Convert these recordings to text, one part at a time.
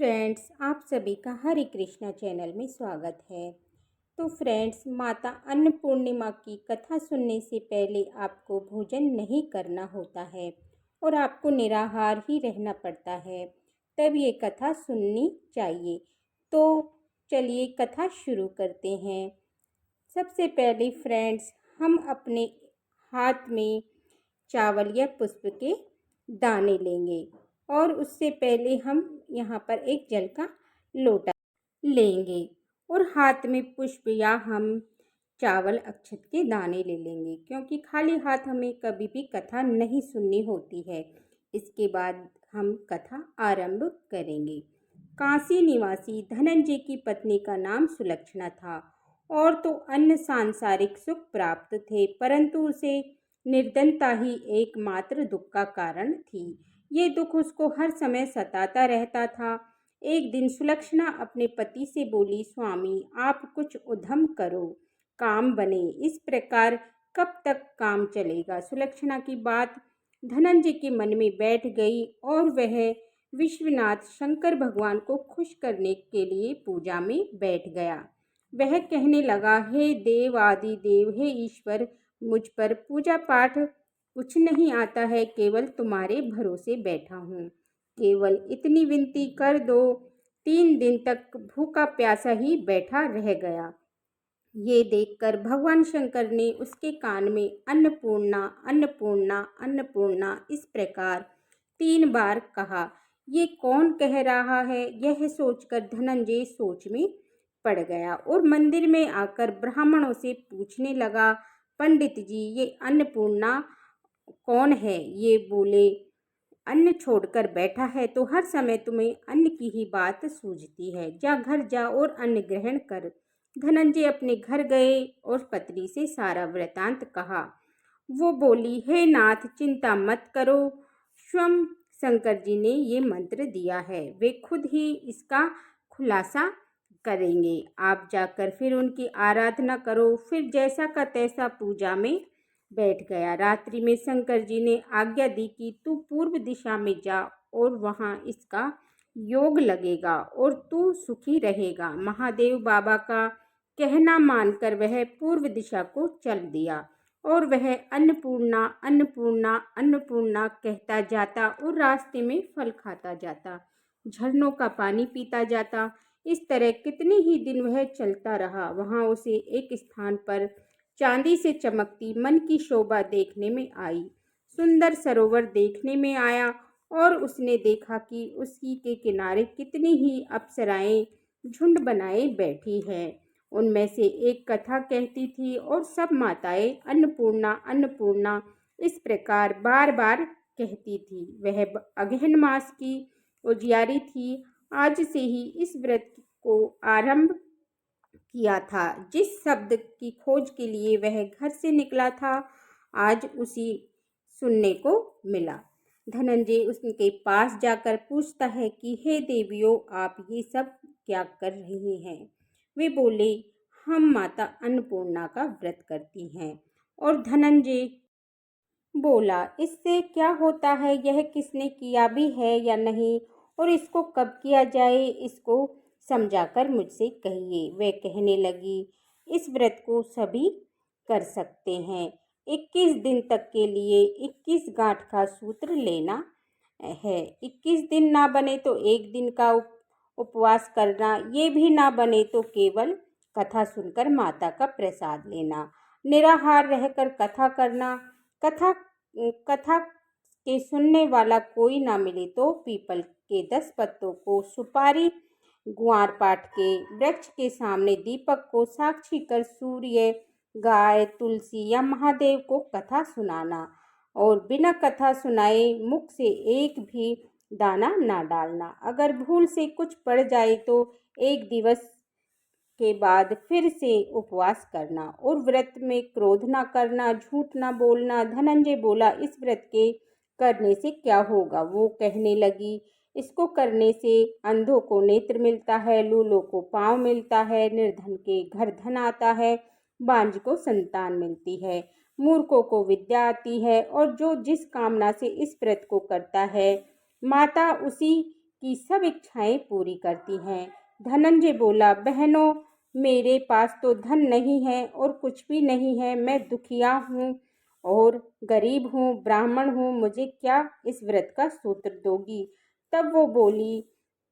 Friends, आप सभी का हरे कृष्णा चैनल में स्वागत है। तो फ्रेंड्स, माता अन्नपूर्णिमा की कथा सुनने से पहले आपको भोजन नहीं करना होता है और आपको निराहार ही रहना पड़ता है, तब ये कथा सुननी चाहिए। तो चलिए कथा शुरू करते हैं। सबसे पहले फ्रेंड्स, हम अपने हाथ में चावल या पुष्प के दाने लेंगे और उससे पहले हम यहाँ पर एक जल का लोटा लेंगे और हाथ में पुष्प या हम चावल अक्षत के दाने ले लेंगे, क्योंकि खाली हाथ हमें कभी भी कथा नहीं सुननी होती है। इसके बाद हम कथा आरंभ करेंगे। काशी निवासी धनंजय की पत्नी का नाम सुलक्षणा था और तो अन्य सांसारिक सुख प्राप्त थे, परंतु उसे निर्धनता ही एकमात्र दुख का कारण थी। ये दुख उसको हर समय सताता रहता था। एक दिन सुलक्षणा अपने पति से बोली, स्वामी आप कुछ उद्यम करो, काम बने। इस प्रकार कब तक काम चलेगा? सुलक्षणा की बात धनंजय के मन में बैठ गई और वह विश्वनाथ शंकर भगवान को खुश करने के लिए पूजा में बैठ गया। वह कहने लगा, हे देव आदि देव, हे ईश्वर, मुझ पर पूजा पाठ कुछ नहीं आता है, केवल तुम्हारे भरोसे बैठा हूँ। केवल इतनी विनती कर दो। 3 दिन तक भूखा प्यासा ही बैठा रह गया। ये देखकर भगवान शंकर ने उसके कान में अन्नपूर्णा अन्नपूर्णा अन्नपूर्णा इस प्रकार 3 बार कहा। ये कौन कह रहा है? यह सोचकर धनंजय सोच में पड़ गया और मंदिर में आकर ब्राह्मणों से पूछने लगा, पंडित जी, ये अन्नपूर्णा कौन है? ये बोले, अन्न छोड़कर बैठा है तो हर समय तुम्हें अन्न की ही बात सूझती है। जा घर जा और अन्न ग्रहण कर। धनंजय अपने घर गए और पत्नी से सारा वृतांत कहा। वो बोली, हे नाथ, चिंता मत करो, स्वयं शंकर जी ने ये मंत्र दिया है, वे खुद ही इसका खुलासा करेंगे। आप जाकर फिर उनकी आराधना करो। फिर जैसा का तैसा पूजा में बैठ गया। रात्रि में शंकर जी ने आज्ञा दी कि तू पूर्व दिशा में जा और वहाँ इसका योग लगेगा और तू सुखी रहेगा। महादेव बाबा का कहना मानकर वह पूर्व दिशा को चल दिया और वह अन्नपूर्णा अन्नपूर्णा अन्नपूर्णा कहता जाता और रास्ते में फल खाता जाता, झरनों का पानी पीता जाता। इस तरह कितने ही दिन वह चलता रहा। वहाँ उसे एक स्थान पर चांदी से चमकती मन की शोभा देखने में आई। सुंदर सरोवर देखने में आया और उसने देखा कि उसी के किनारे कितनी ही अप्सराएं झुंड बनाए बैठी हैं। उनमें से एक कथा कहती थी और सब माताएं अन्नपूर्णा अन्नपूर्णा इस प्रकार बार बार कहती थी। वह अगहन मास की उजियारी थी। आज से ही इस व्रत को आरंभ किया था। जिस शब्द की खोज के लिए वह घर से निकला था, आज उसी सुनने को मिला। धनंजय उसके पास जाकर पूछता है कि हे देवियों, आप ये सब क्या कर रही हैं? वे बोले, हम माता अन्नपूर्णा का व्रत करती हैं। और धनंजय बोला, इससे क्या होता है? यह किसने किया भी है या नहीं, और इसको कब किया जाए, इसको समझाकर मुझसे कहिए। वे कहने लगी, इस व्रत को सभी कर सकते हैं। 21 दिन तक के लिए 21 गांठ का सूत्र लेना है। 21 दिन ना बने तो 1 दिन का उपवास करना। ये भी ना बने तो केवल कथा सुनकर माता का प्रसाद लेना। निराहार रहकर कथा करना। कथा कथा के सुनने वाला कोई ना मिले तो पीपल के 10 पत्तों को, सुपारी ग्वारपाठ के वृक्ष के सामने दीपक को साक्षी कर सूर्य, गाय, तुलसी या महादेव को कथा सुनाना और बिना कथा सुनाए मुख से एक भी दाना ना डालना। अगर भूल से कुछ पड़ जाए तो 1 दिवस के बाद फिर से उपवास करना और व्रत में क्रोध ना करना, झूठ ना बोलना। धनंजय बोला, इस व्रत के करने से क्या होगा? वो कहने लगी, इसको करने से अंधों को नेत्र मिलता है, लूलों को पाँव मिलता है, निर्धन के घर धन आता है, बांझ को संतान मिलती है, मूर्खों को विद्या आती है और जो जिस कामना से इस व्रत को करता है, माता उसी की सब इच्छाएं पूरी करती हैं। धनंजय बोला, बहनों, मेरे पास तो धन नहीं है और कुछ भी नहीं है। मैं दुखिया हूँ और गरीब हूँ, ब्राह्मण हूँ। मुझे क्या इस व्रत का सूत्र दोगी? तब वो बोली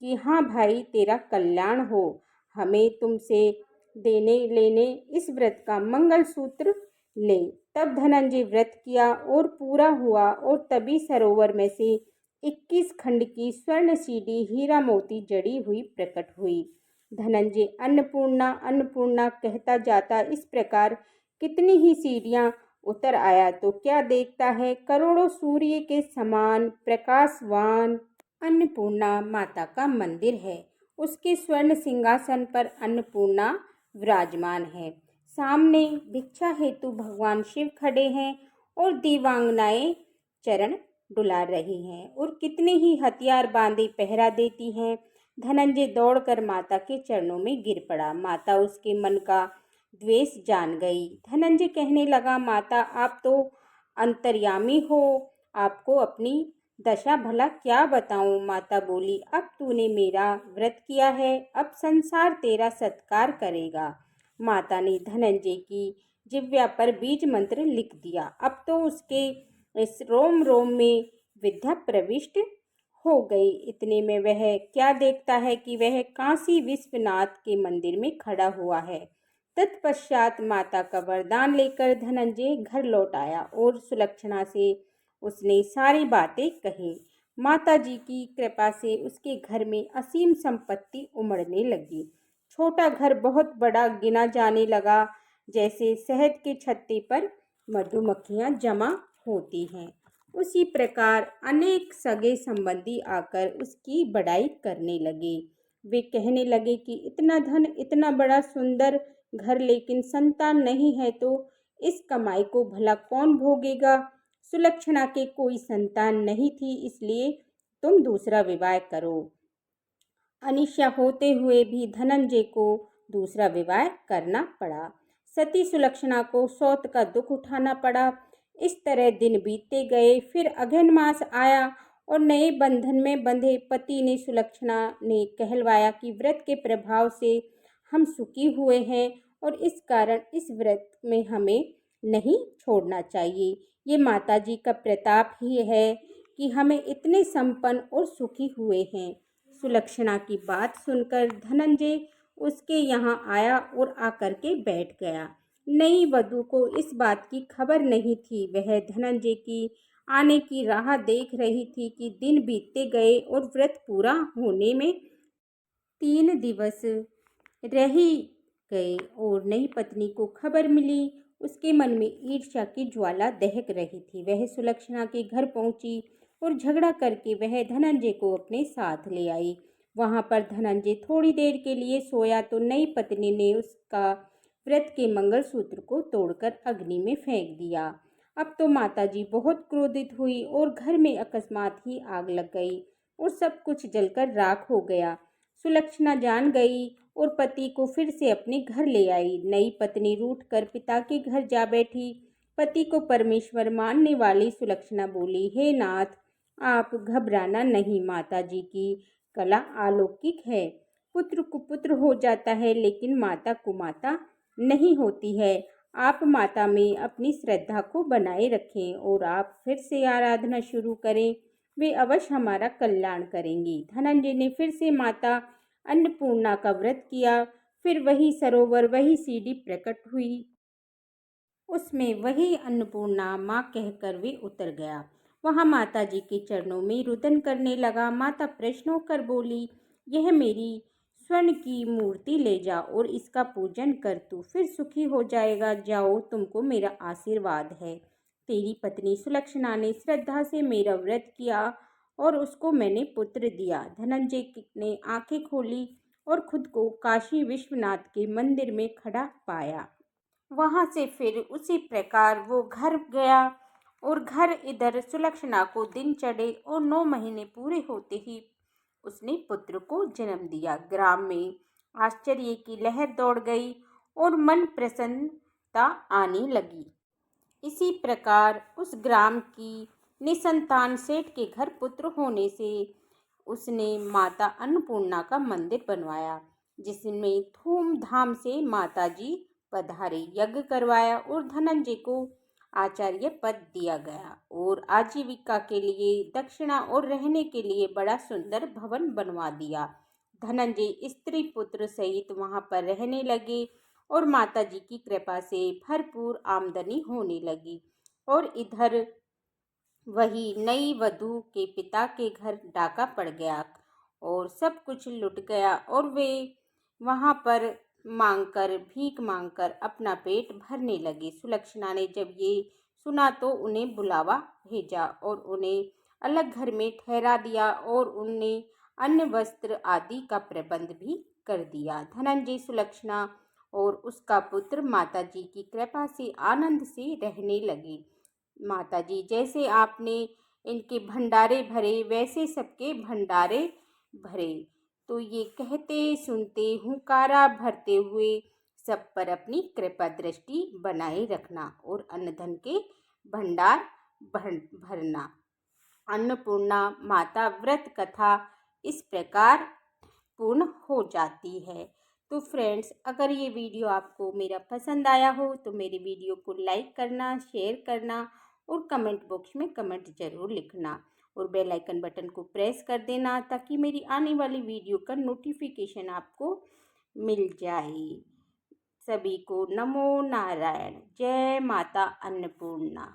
कि हाँ भाई, तेरा कल्याण हो। हमें तुमसे देने लेने इस व्रत का मंगल सूत्र ले। तब धनंजय व्रत किया और पूरा हुआ और तभी सरोवर में से 21 खंड की स्वर्ण सीढ़ी हीरा मोती जड़ी हुई प्रकट हुई। धनंजय अन्नपूर्णा अन्नपूर्णा कहता जाता इस प्रकार कितनी ही सीढ़ियां उतर आया तो क्या देखता है, करोड़ों सूर्य के समान प्रकाशवान अन्नपूर्णा माता का मंदिर है। उसके स्वर्ण सिंहासन पर अन्नपूर्णा विराजमान है। सामने भिक्षा हेतु भगवान शिव खड़े हैं और दिव्यांगनाएं चरण डुला रही हैं और कितने ही हथियार बांधे पहरा देती हैं। धनंजय दौड़कर माता के चरणों में गिर पड़ा। माता उसके मन का द्वेष जान गई। धनंजय कहने लगा, माता, आप तो अंतर्यामी हो, आपको अपनी दशा भला क्या बताऊं? माता बोली, अब तूने मेरा व्रत किया है, अब संसार तेरा सत्कार करेगा। माता ने धनंजय की जिह्वा पर बीज मंत्र लिख दिया। अब तो उसके इस रोम रोम में विद्या प्रविष्ट हो गई। इतने में वह क्या देखता है कि वह काशी विश्वनाथ के मंदिर में खड़ा हुआ है। तत्पश्चात माता का वरदान लेकर धनंजय घर लौट आया और सुलक्षणा से उसने सारी बातें कही। माता जी की कृपा से उसके घर में असीम संपत्ति उमड़ने लगी। छोटा घर बहुत बड़ा गिना जाने लगा, जैसे शहद के छत्ते पर मधुमक्खियां जमा होती हैं। उसी प्रकार अनेक सगे संबंधी आकर उसकी बड़ाई करने लगे। वे कहने लगे कि इतना धन, इतना बड़ा सुंदर घर, लेकिन संतान नहीं है तो इस कमाई को भला कौन भोगेगा? सुलक्षणा के कोई संतान नहीं थी, इसलिए तुम दूसरा विवाह करो। अनिष्या होते हुए भी धनंजय को दूसरा विवाह करना पड़ा। सती सुलक्षणा को सौत का दुख उठाना पड़ा। इस तरह दिन बीतते गए। फिर अघन मास आया और नए बंधन में बंधे पति ने सुलक्षणा ने कहलवाया कि व्रत के प्रभाव से हम सुखी हुए हैं और इस कारण इस व्रत में हमें नहीं छोड़ना चाहिए। ये माताजी का प्रताप ही है कि हमें इतने संपन्न और सुखी हुए हैं। सुलक्षणा की बात सुनकर धनंजय उसके यहाँ आया और आकर के बैठ गया। नई वधू को इस बात की खबर नहीं थी। वह धनंजय की आने की राह देख रही थी कि दिन बीतते गए और व्रत पूरा होने में 3 दिवस रह ही गए और नई पत्नी को खबर मिली। उसके मन में ईर्ष्या की ज्वाला दहक रही थी। वह सुलक्षणा के घर पहुंची और झगड़ा करके वह धनंजय को अपने साथ ले आई। वहां पर धनंजय थोड़ी देर के लिए सोया तो नई पत्नी ने उसका व्रत के मंगलसूत्र को तोड़कर अग्नि में फेंक दिया। अब तो माताजी बहुत क्रोधित हुई और घर में अकस्मात ही आग लग गई और सब कुछ जलकर राख हो गया। सुलक्षणा जान गई और पति को फिर से अपने घर ले आई। नई पत्नी रूठकर पिता के घर जा बैठी। पति को परमेश्वर मानने वाली सुलक्षणा बोली, हे नाथ, आप घबराना नहीं। माता जी की कला अलौकिक है। पुत्र कुपुत्र हो जाता है, लेकिन माता कुमाता नहीं होती है। आप माता में अपनी श्रद्धा को बनाए रखें और आप फिर से आराधना शुरू करें। वे अवश्य हमारा कल्याण करेंगी। धनंजय ने फिर से माता अन्नपूर्णा का व्रत किया। फिर वही सरोवर, वही सीढ़ी प्रकट हुई। उसमें वही अन्नपूर्णा माँ कहकर वे उतर गया। वहाँ माता जी के चरणों में रुदन करने लगा। माता प्रश्न होकर बोली, यह मेरी स्वर्ण की मूर्ति ले जा और इसका पूजन कर, तू फिर सुखी हो जाएगा। जाओ, तुमको मेरा आशीर्वाद है। तेरी पत्नी सुलक्षणा ने श्रद्धा से मेरा व्रत किया और उसको मैंने पुत्र दिया। धनंजय ने आंखें खोली और खुद को काशी विश्वनाथ के मंदिर में खड़ा पाया। वहां से फिर उसी प्रकार वो घर गया और घर इधर सुलक्षणा को दिन चढ़े और 9 महीने पूरे होते ही उसने पुत्र को जन्म दिया। ग्राम में आश्चर्य की लहर दौड़ गई और मन प्रसन्नता आने लगी। इसी प्रकार उस ग्राम की निसंतान सेठ के घर पुत्र होने से उसने माता अन्नपूर्णा का मंदिर बनवाया, जिसमें धूमधाम से माता जी पधारे, यज्ञ करवाया और धनंजय को आचार्य पद दिया गया और आजीविका के लिए दक्षिणा और रहने के लिए बड़ा सुंदर भवन बनवा दिया। धनंजय स्त्री पुत्र सहित वहां पर रहने लगे और माता जी की कृपा से भरपूर आमदनी होने लगी। और इधर वही नई वधू के पिता के घर डाका पड़ गया और सब कुछ लुट गया और वे वहां पर भीख मांगकर अपना पेट भरने लगे। सुलक्षणा ने जब ये सुना तो उन्हें बुलावा भेजा और उन्हें अलग घर में ठहरा दिया और उन्हें अन्न वस्त्र आदि का प्रबंध भी कर दिया। धनंजय, सुलक्षणा और उसका पुत्र माता जी की कृपा से आनंद से रहने लगे। माता जी, जैसे आपने इनके भंडारे भरे वैसे सबके भंडारे भरे। तो ये कहते सुनते हुंकारा भरते हुए सब पर अपनी कृपा दृष्टि बनाए रखना और अन्न धन के भंडार भरना। अन्नपूर्णा माता व्रत कथा इस प्रकार पूर्ण हो जाती है। तो फ्रेंड्स, अगर ये वीडियो आपको मेरा पसंद आया हो तो मेरे वीडियो को लाइक करना, शेयर करना और कमेंट बॉक्स में कमेंट ज़रूर लिखना और बेल आइकन बटन को प्रेस कर देना ताकि मेरी आने वाली वीडियो का नोटिफिकेशन आपको मिल जाए। सभी को नमो नारायण। जय माता अन्नपूर्णा।